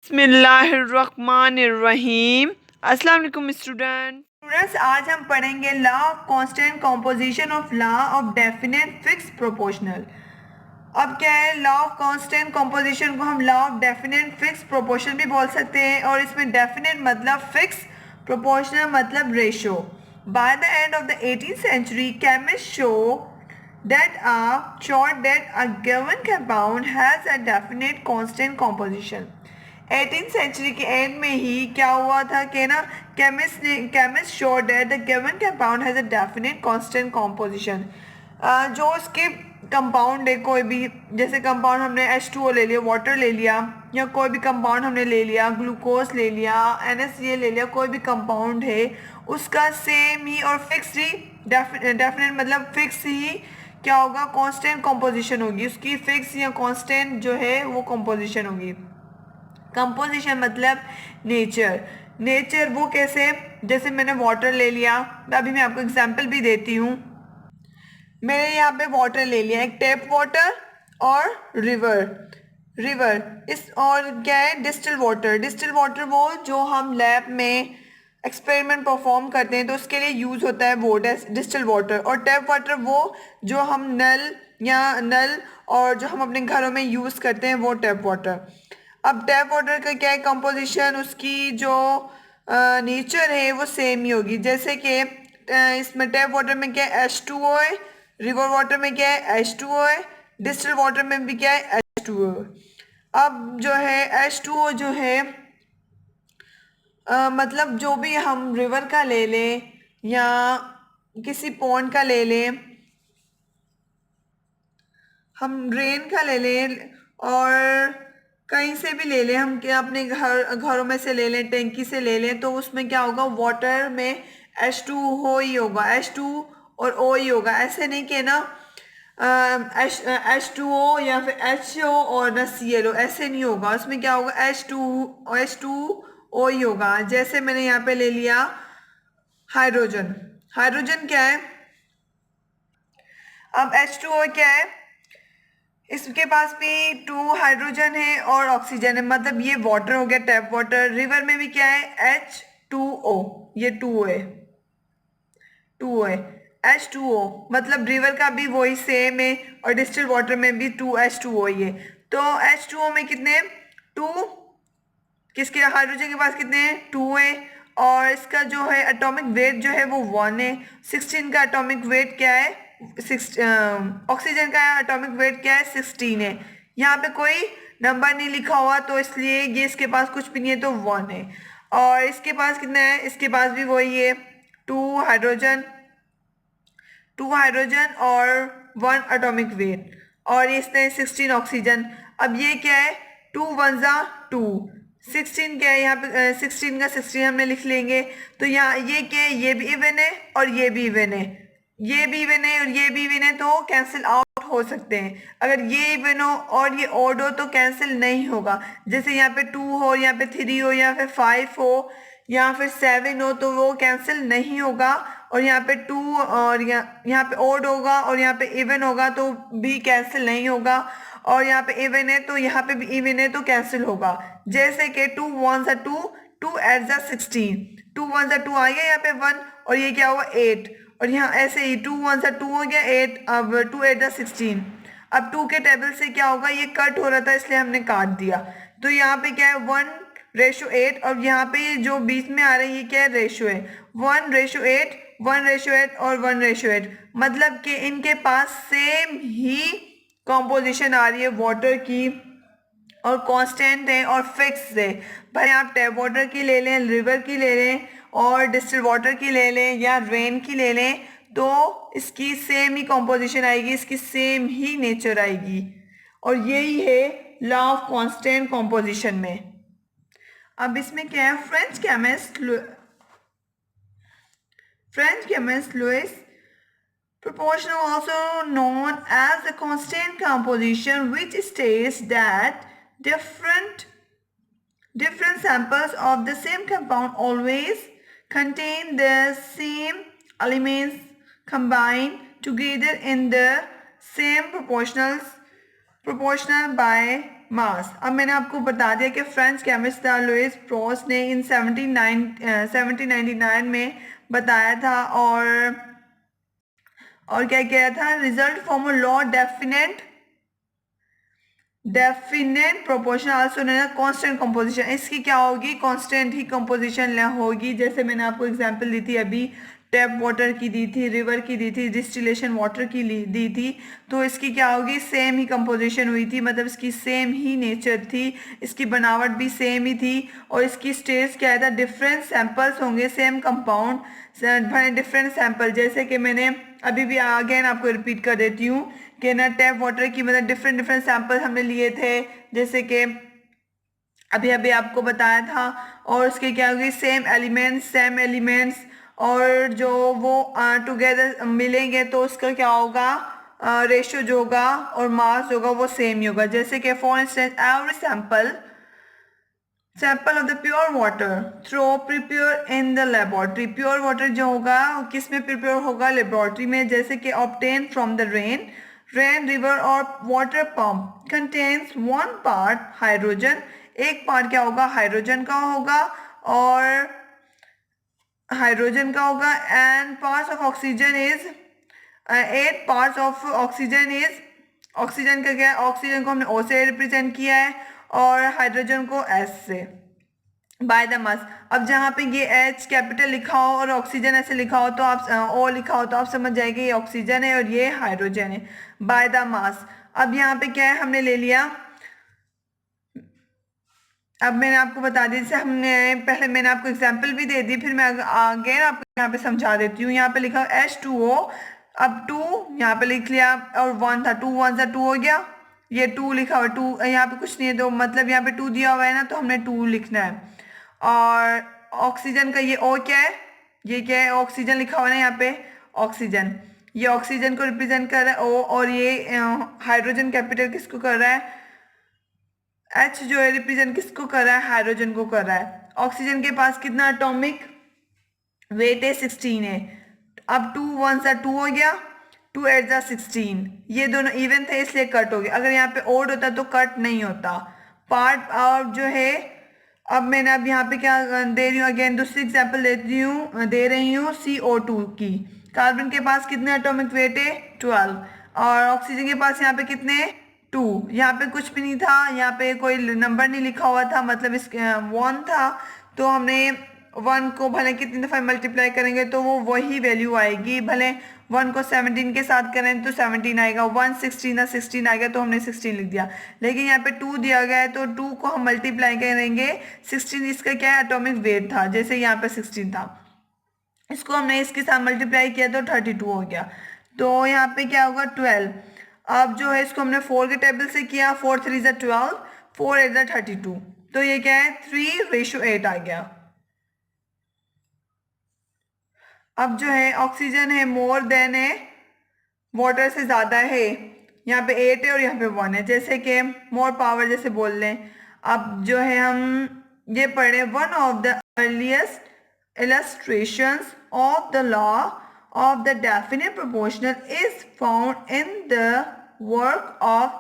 बिस्मिल्लाहिर्रहमानिर्रहीम। अस्सलाम वालेकुम स्टूडेंट्स, आज हम पढ़ेंगे law of constant composition of law of definite fix proportional. अब क्या है, लॉ ऑफ कांस्टेंट कंपोजिशन को हम law of definite fix proportional भी बोल सकते हैं, और इसमें डेफिनेट मतलब फिक्स, प्रोपोर्शनल मतलब ratio. By the end of the 18th century, chemists show that a given compound has a definite constant composition. 18th century के एंड में ही क्या हुआ था कि ना, chemist show that the given compound has a definite constant composition. जो उसके कंपाउंड है, कोई भी, जैसे कंपाउंड हमने H2O ले लिया, वाटर ले लिया, या कोई भी कंपाउंड हमने ले लिया, ग्लूकोज ले लिया, NaCl ले लिया, कोई भी कंपाउंड है उसका सेम ही और फिक्स ही, डेफिनेट मतलब फिक्स ही क्या होगा, कांस्टेंट कॉम्पोजिशन होगी उसकी। फिक्स या कांस्टेंट जो है वो कॉम्पोजिशन होगी। कंपोजिशन मतलब नेचर। नेचर वो कैसे, जैसे मैंने वाटर ले लिया, अभी मैं आपको एग्जांपल भी देती हूँ। मैंने यहाँ पे वाटर ले लिया, एक टैप वाटर और रिवर इस, और क्या है, डिस्टिल वाटर। डिस्टिल वाटर वो जो हम लैब में एक्सपेरिमेंट परफॉर्म करते हैं तो उसके लिए यूज़ होता है वो डिस्टिल वाटर। और टैप वाटर वो जो हम नल और जो हम अपने घरों में यूज़ करते हैं वो टैप वाटर। अब टैप वाटर का क्या है कंपोजिशन, उसकी जो नेचर है वो सेम ही होगी। जैसे कि इसमें टैप वाटर में क्या है, H2O है, रिवर वाटर में क्या है, H2O है, डिस्टिल वाटर में भी क्या है, H2O। अब जो है H2O जो है, मतलब जो भी हम रिवर का ले लें या किसी पॉन्ड का ले लें, हम ड्रेन का ले लें और कहीं से भी ले लें, हम क्या अपने घरों में से ले लें, टैंकी से ले लें, तो उसमें क्या होगा, वाटर में H2O ही होगा, H2 और O ही होगा। ऐसे नहीं कि ना H2O या फिर HO और ना ClO, ऐसे नहीं होगा। उसमें क्या होगा, H2O ही होगा। जैसे मैंने यहाँ पे ले लिया हाइड्रोजन। हाइड्रोजन क्या है, अब H2O क्या है, इसके पास भी 2 हाइड्रोजन है और ऑक्सीजन है, मतलब ये वाटर हो गया, टैप वाटर। रिवर में भी क्या है, H2O, ये 2 है, 2 है, H2O, मतलब रिवर का भी वही सेम है, और डिस्टिल वाटर में भी 2H2O ही है। तो H2O में कितने, 2, किसके हाइड्रोजन के पास कितने हैं, 2 है, और इसका जो है एटॉमिक वेट जो है वो 1 है। 16 का एटॉमिक वेट क्या है, ऑक्सीजन का एटॉमिक वेट क्या है, 16 है। यहाँ पे कोई नंबर नहीं लिखा हुआ तो इसलिए ये इसके पास कुछ भी नहीं है, तो 1 है। और इसके पास कितना है, इसके पास भी वही है, 2 हाइड्रोजन, 2 हाइड्रोजन और 1 एटॉमिक वेट, और इसने 16 ऑक्सीजन। अब ये क्या है, 2 1 जा 2, 16 क्या है यहाँ पे, 16 का 16 हमने लिख लेंगे। तो यहाँ ये क्या है, ये भी इवन है और ये भी इवन है, ये भी इवन है और ये भी इवन है, तो कैंसिल आउट हो सकते हैं। अगर ये इवन हो और ये ऑड हो तो कैंसिल नहीं होगा। जैसे यहाँ पे 2 हो, यहाँ पे 3 हो, यहाँ पे 5 हो, यहाँ फिर 7 हो, तो वो कैंसिल नहीं होगा। और यहाँ पे 2 और यहाँ पे ओड होगा और यहाँ पे इवन होगा तो भी कैंसिल नहीं होगा। और यहाँ पे इवन है तो यहाँ पे भी इवन है तो कैंसिल होगा। जैसे कि 2 1 जा 2, 2 8 जा 16, 2 1 जा 2 आ गया यहाँ पे 1, और ये क्या हुआ 8, और यहाँ ऐसे ही 2 1 जा 2 हो गया 8, अब 2 8 जा 16। अब 2 के टेबल से क्या होगा, ये कट हो रहा था इसलिए हमने काट दिया। तो यहाँ पे क्या है, 1:8, और यहाँ पे ये जो बीच में आ रहा है ये क्या है, रेशो है, 1:8, 1:8 और 1:8, मतलब कि इनके पास सेम ही कॉम्पोजिशन आ रही है वाटर की, और कांस्टेंट है और फिक्स है। भाई आप टैप वाटर की ले लें, रिवर की ले लें, और डिस्टिल वाटर की ले लें या रेन की ले लें, तो इसकी सेम ही कॉम्पोजिशन आएगी, इसकी सेम ही नेचर आएगी। और यही है लॉ ऑफ कांस्टेंट कॉम्पोजिशन में। अब इसमें क्या है, French chemist Louis proportional, also known as the constant composition, which states that different samples of the same compound always contain the same elements combined together in the same proportional by मास। अब मैंने आपको बता दिया कि French chemist था Louis प्रोस्ट ने इन 1799 में बताया था। और क्या किया था, result form law definite proportion also known as constant composition. इसकी क्या होगी, कांस्टेंट ही कंपोजिशन होगी। जैसे मैंने आपको एग्जांपल दी थी अभी, टैप वाटर की दी थी, रिवर की दी थी, डिस्टिलेशन वाटर की दी थी। तो इसकी क्या होगी, सेम ही कंपोजिशन हुई थी, मतलब इसकी सेम ही नेचर थी, इसकी बनावट भी सेम ही थी। और इसकी स्टेज क्या था, डिफरेंट सैंपल्स होंगे सेम कंपाउंड भरे डिफरेंट सैंपल। जैसे कि मैंने अभी भी अगेन आपको रिपीट कर देती हूँ कि ना टैप वाटर की मतलब डिफरेंट डिफरेंट सैंपल हमने लिए थे, जैसे कि अभी अभी आपको बताया था। और उसके क्या होगी, सेम एलिमेंट्स और जो वो टुगेदर मिलेंगे तो उसका क्या होगा, रेशियो जो होगा और मास होगा वो सेम ही होगा। जैसे कि for instance every sample of the pure water through prepare in the laboratory. Pure water जो होगा किस में प्रिपेयर होगा, लेबोरेटरी में। जैसे कि obtain from the rain river और water pump contains 1 part hydrogen. एक पार्ट क्या होगा, हाइड्रोजन का होगा and parts of oxygen is 8 parts of oxygen is, oxygen का क्या है, ऑक्सीजन को हमने O से रिप्रेजेंट किया है और हाइड्रोजन को S से बाय द मास। अब जहाँ पे ये H कैपिटल लिखा हो और ऑक्सीजन ऐसे लिखा हो तो आप O लिखा हो तो आप समझ जाएंगे ये ऑक्सीजन है और ये हाइड्रोजन है बाय द मास। अब यहाँ पे क्या है, हमने ले लिया। अब मैंने आपको बता दिया, जैसे हमने पहले मैंने आपको एग्जांपल भी दे दी, फिर मैं अगेन आपको यहाँ पे समझा देती हूँ। यहाँ पे लिखा H2O, अब 2 यहाँ पे लिख लिया और 1 था, 2 1 2 हो गया। ये 2 लिखा हुआ है, 2 यहाँ पे कुछ नहीं है तो मतलब यहाँ पे 2 दिया हुआ है ना, तो हमने 2 लिखना है। और ऑक्सीजन का ये O क्या है, ये क्या है, ऑक्सीजन लिखा हुआ है ना यहाँ पे, ऑक्सीजन, ये ऑक्सीजन को रिप्रेजेंट कर रहा है O। और ये हाइड्रोजन कैपिटल किसको कर रहा है, H जो है रिप्रेजेंट किसको कर रहा है, हाइड्रोजन को कर रहा है। ऑक्सीजन के पास कितना एटॉमिक वेट है, 16 है। अब 2 1 2 हो गया, 2 8 16। ये दोनों इवन थे इसलिए कट हो गया। अगर यहाँ पे ओड होता तो कट नहीं होता पार्ट। और जो है अब मैंने अब यहाँ पे क्या दे रही हूँ, अगेन दूसरी एग्जाम्पल दे रही हूँ CO2 की। कार्बन के पास कितने एटॉमिक वेट है, 12। और ऑक्सीजन के पास यहाँ पे कितने, 2। यहाँ पे कुछ भी नहीं था, यहाँ पे कोई नंबर नहीं लिखा हुआ था, मतलब इस 1 था। तो हमने 1 को भले कितनी दफ़ा मल्टीप्लाई करेंगे तो वो वही वैल्यू आएगी। भले 1 को 17 के साथ करें तो 17 आएगा, 1 16 16 आएगा तो हमने 16 लिख दिया। लेकिन यहाँ पे 2 दिया गया है तो 2 को हम मल्टीप्लाई करेंगे, 16 इसका क्या है, एटॉमिक वेट था, जैसे यहाँ पे 16 था, इसको हमने इसके साथ मल्टीप्लाई किया तो 32 हो गया। तो यहाँ पे क्या होगा, 12। अब जो है इसको हमने 4 के टेबल से किया, 4 3 12, 4 8 32। तो ये क्या है, 3:8 आ गया। अब जो है ऑक्सीजन है मोर देन है, वाटर से ज़्यादा है, यहाँ पे 8 है और यहाँ पे 1 है, जैसे कि मोर पावर जैसे बोल लें। अब जो है हम ये पढ़े, one of the earliest illustrations of the law of the definite proportional is found in the work of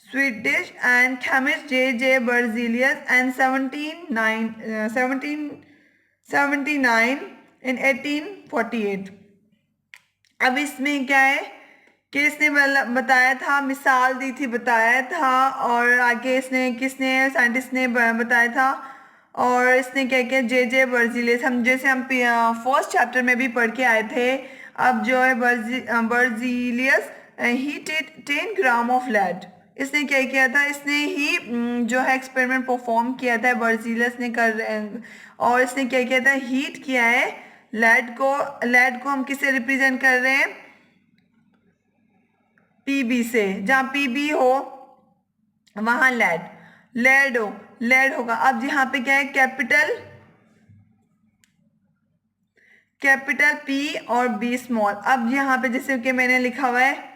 Swedish and chemist J.J. Berzelius and 1779 in 1848। अब इसमें क्या है कि इसने बताया था, मिसाल दी थी, बताया था, और आगे इसने किसने, साइंटिस्ट ने बताया था। और इसने क्या किया, J.J. बर्जीलियस, हम जैसे हम फर्स्ट चैप्टर में भी पढ़ के आए थे। अब जो है बर्जीलियस ही 10 ग्राम ऑफ लेड, इसने क्या किया था, इसने ही जो है एक्सपेरिमेंट परफॉर्म किया था बर्जीलियस ने और इसने क्या किया था, हीट किया है लेड को हम किससे रिप्रेजेंट कर रहे हैं, पीबी से। जहाँ पीबी हो वहाँ लेड होगा। अब यहाँ पे क्या है, कैपिटल P और B स्मॉल। अब यहाँ पे जैसे कि मैंने लिखा हुआ है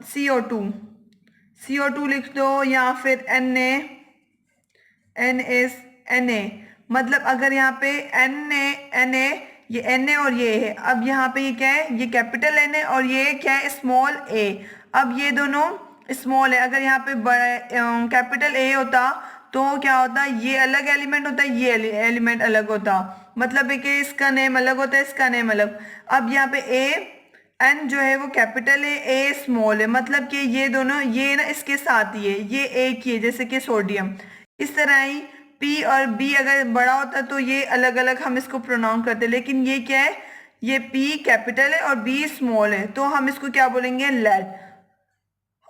CO2 लिख दो, या फिर Na, मतलब अगर यहाँ पे Na ये Na और ये है। अब यहाँ पे ये क्या है, ये कैपिटल Na और ये क्या है, स्मॉल a। अब ये दोनों स्मॉल है। अगर यहाँ पे बड़ा कैपिटल ए होता तो क्या होता, ये अलग एलिमेंट होता, ये एलिमेंट अलग होता, मतलब है कि इसका नेम अलग होता है, इसका नेम अलग। अब यहाँ पे ए एन जो है वो कैपिटल है, ए स्मॉल है, मतलब कि ये दोनों, ये ना इसके साथ ही है, ये एक ही है, जैसे कि सोडियम। इस तरह ही पी और बी अगर बड़ा होता तो ये अलग अलग हम इसको प्रोनाउंस करते, लेकिन ये क्या है, ये पी कैपिटल है और बी स्मॉल है, तो हम इसको क्या बोलेंगे, लेड।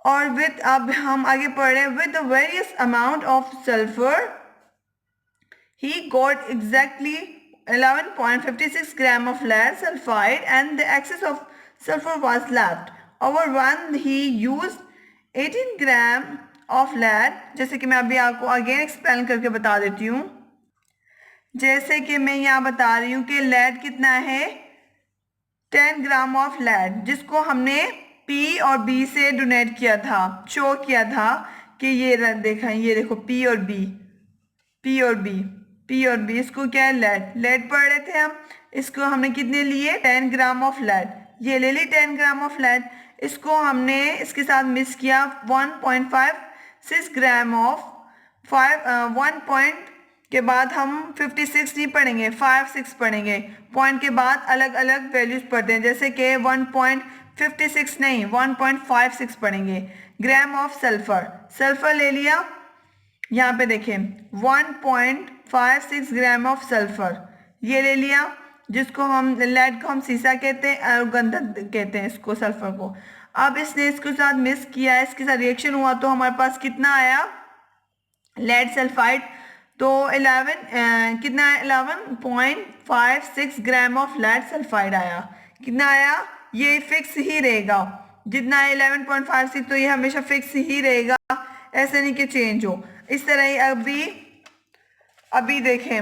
और विद, अब हम आगे पढ़ रहे हैं, with the various amount of sulphur he got exactly 11.56 gram of lead sulfide and the excess of sulfur was left over when he used 18 gram of lead। जैसे कि मैं अभी आपको अगेन एक्सप्लेन करके बता देती हूँ। जैसे कि मैं यहाँ बता रही हूँ कि लेड कितना है, 10 ग्राम ऑफ लेड, जिसको हमने पी और बी से डोनेट किया था, शो किया था कि ये देखा, ये देखो पी और बी, पी और बी, पी और बी, इसको क्या है, लेड, लेड पढ़ रहे थे हम। इसको हमने कितने लिए, 10 ग्राम ऑफ लेड, ये ले ली 10 ग्राम ऑफ लेड। इसको हमने इसके साथ मिक्स किया 1.56 ग्राम ऑफ 1 पॉइंट के बाद हम 56 नहीं पढ़ेंगे, 5-6 पढ़ेंगे, पॉइंट के बाद अलग अलग वैल्यूज पढ़ते हैं, जैसे कि 1.56 नहीं 1.56 पढ़ेंगे। ग्राम ऑफ सल्फर, सल्फर ले लिया, यहाँ पे देखें 1.56 ग्राम ऑफ सल्फर ये ले लिया, जिसको हम लेड को हम सीसा कहते हैं और गंधक कहते हैं इसको, सल्फर को। अब इसने इसके साथ मिक्स किया, इसके साथ रिएक्शन हुआ तो हमारे पास कितना आया, लेड सल्फाइड, तो 11.56 ग्राम ऑफ लेड सल्फाइड आया। कितना आया, ये फिक्स ही रहेगा, जितना 11.56 तो ये हमेशा फिक्स ही रहेगा, ऐसे नहीं कि चेंज हो। इस तरह ही अभी देखें,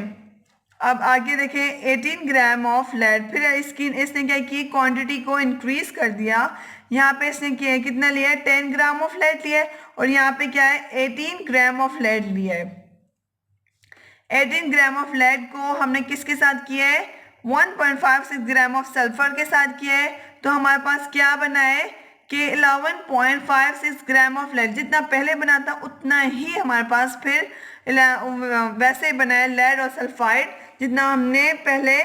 अब आगे देखें 18 ग्राम ऑफ लेड, फिर इसने क्या की, क्वांटिटी को इंक्रीज कर दिया। यहाँ पे इसने किया कितना लिया है, 10 ग्राम ऑफ लेड लिया है, और यहाँ पे क्या है, 18 ग्राम ऑफ लेड लिया है। 18 ग्राम ऑफ लेड को हमने किसके साथ किया है, 1.56 ग्राम ऑफ सल्फर के साथ किया है, तो हमारे पास क्या बना है कि 11.56 ग्राम ऑफ लेड, जितना पहले बना था उतना ही हमारे पास फिर वैसे ही बना है, लेड और सल्फाइड जितना हमने पहले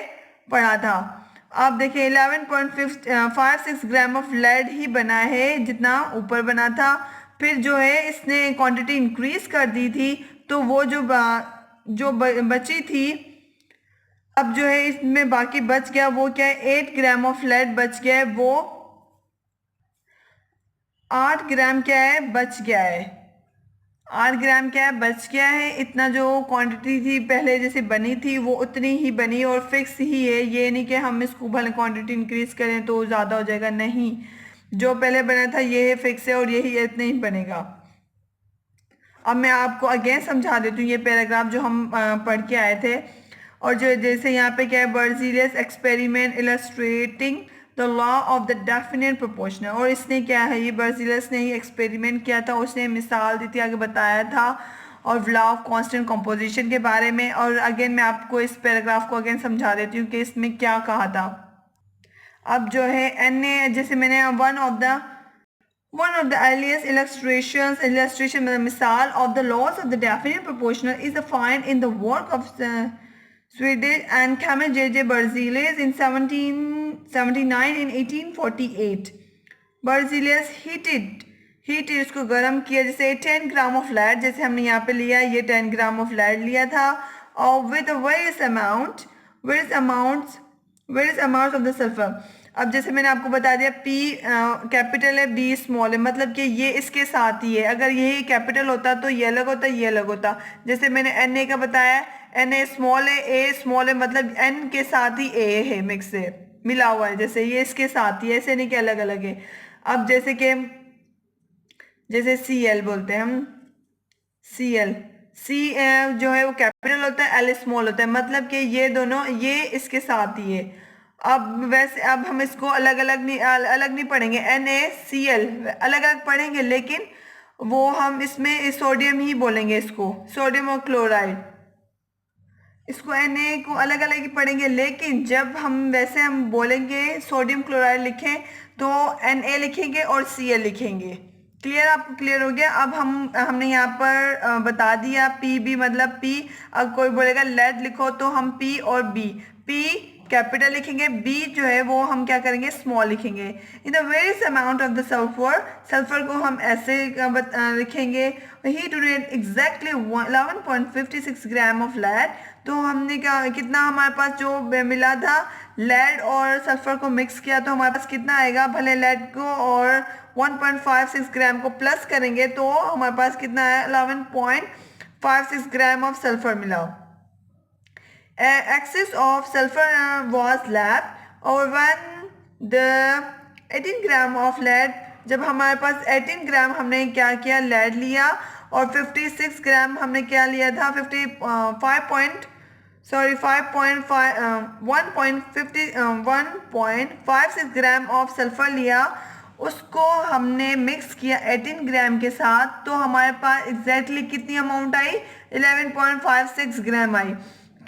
पढ़ा था। अब देखिए 11.56 ग्राम ऑफ लेड ही बना है जितना ऊपर बना था, फिर जो है इसने क्वांटिटी इंक्रीज कर दी थी, तो वो जो बची थी, अब जो है इसमें बाकी बच गया, वो क्या है, 8 ग्राम ऑफ लेड बच गया है, वो 8 ग्राम क्या है बच गया है, 8 ग्राम क्या है बच गया है। इतना जो क्वांटिटी थी पहले जैसे बनी थी वो उतनी ही बनी और फिक्स ही है, ये नहीं कि हम इसको भले क्वांटिटी इंक्रीज करें तो ज़्यादा हो जाएगा, नहीं, जो पहले बना था ये फिक्स है और यही इतना ही बनेगा। अब मैं आपको अगेन समझा देती हूँ ये पैराग्राफ जो हम पढ़ के आए थे, और जो जैसे यहाँ पे क्या है, Berzelius experiment illustrating the law of the definite proportional, और इसने क्या है, ये बर्ज़िलियस ने ही एक्सपेरिमेंट किया था, उसने मिसाल दी थी, आगे बताया था, और लॉ ऑफ कांस्टेंट कंपोजिशन के बारे में। और अगेन मैं आपको इस पैराग्राफ को अगेन समझा देती हूँ कि इसमें क्या कहा था। अब जो है एन ए, जैसे मैंने one of the earliest illustration मतलब मिसाल of the laws of the definite proportional is found in the work of Swedish and chemist J.J. Berzelius in 1779 in 1848। Berzelius heated इसको गर्म किया, जैसे 10 ग्राम ऑफ लेड, जैसे हमने यहाँ पे लिया, ये 10 ग्राम ऑफ लेड लिया था, और with various amounts of the sulfur। अब जैसे मैंने आपको बता दिया P कैपिटल है, B स्मॉल है, मतलब कि ये इसके साथ ही है, अगर यही कैपिटल होता तो ये अलग होता, ये अलग होता। जैसे मैंने Na का बताया, Na स्मॉल है, A स्मॉल है, मतलब N के साथ ही A है, मिक्स है, मिला हुआ है, जैसे ये इसके साथ ही, ऐसे नहीं कि अलग अलग है। अब जैसे Cl बोलते हैं हम, Cl, C जो है वो कैपिटल होता है, L स्मॉल होता है, मतलब कि ये दोनों ये इसके साथ ही है। अब वैसे अब हम इसको अलग नहीं पढ़ेंगे, NaCl अलग अलग पढ़ेंगे, लेकिन वो हम इसमें सोडियम ही बोलेंगे, इसको सोडियम और क्लोराइड, इसको Na को अलग अलग ही पढ़ेंगे, लेकिन जब हम बोलेंगे सोडियम क्लोराइड लिखें तो Na लिखेंगे और Cl लिखेंगे, क्लियर, आपको क्लियर हो गया। अब हमने यहाँ पर बता दिया पी बी मतलब पी। अब कोई बोलेगा लेड लिखो तो हम पी और बी, पी कैपिटल लिखेंगे, बी जो है वो हम क्या करेंगे स्मॉल लिखेंगे। In the various amount of the sulphur, sulphur को हम ऐसे लिखेंगे ही donate exactly 11.56 gram of lead. तो हमने कितना हमारे पास जो मिला था लेड और सल्फर को मिक्स किया तो हमारे पास कितना आएगा, भले लेड को और 1.56 ग्राम को प्लस करेंगे तो हमारे पास कितना है 11.56 ग्राम ऑफ सल्फर मिला। Excess of sulfur was left और when the 18 gram of lead, जब हमारे पास 18 ग्राम हमने क्या किया लेड लिया और 56 ग्राम हमने क्या लिया था 1.56 ग्राम ऑफ सल्फर लिया, उसको हमने मिक्स किया 18 ग्राम के साथ तो हमारे पास एग्जैक्टली कितनी अमाउंट आई 11.56 ग्राम आई।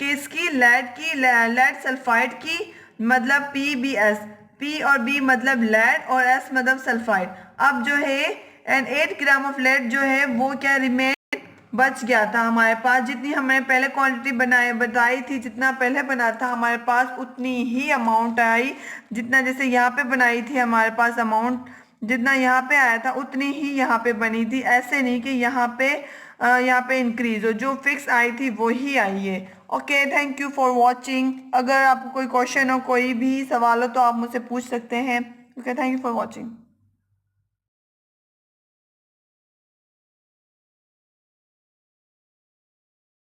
किसकी, लेड की, लेड सल्फाइड की, मतलब PbS, P और B मतलब लेड और S मतलब सल्फाइड। अब जो है एंड 8 ग्राम ऑफ लेड जो है वो क्या रिमेन बच गया था हमारे पास, जितनी हमने पहले क्वांटिटी बताई थी, जितना पहले बना था हमारे पास उतनी ही अमाउंट आई, जितना जैसे यहाँ पे बनाई थी हमारे पास अमाउंट जितना यहाँ पे आया था उतनी ही यहाँ पे बनी थी। ऐसे नहीं कि यहाँ पे इंक्रीज हो, जो फिक्स आई थी वो ही आई है। Okay, thank you for watching. अगर आपको कोई क्वेश्चन हो, कोई भी सवाल हो तो आप मुझसे पूछ सकते हैं। Okay, thank you for watching.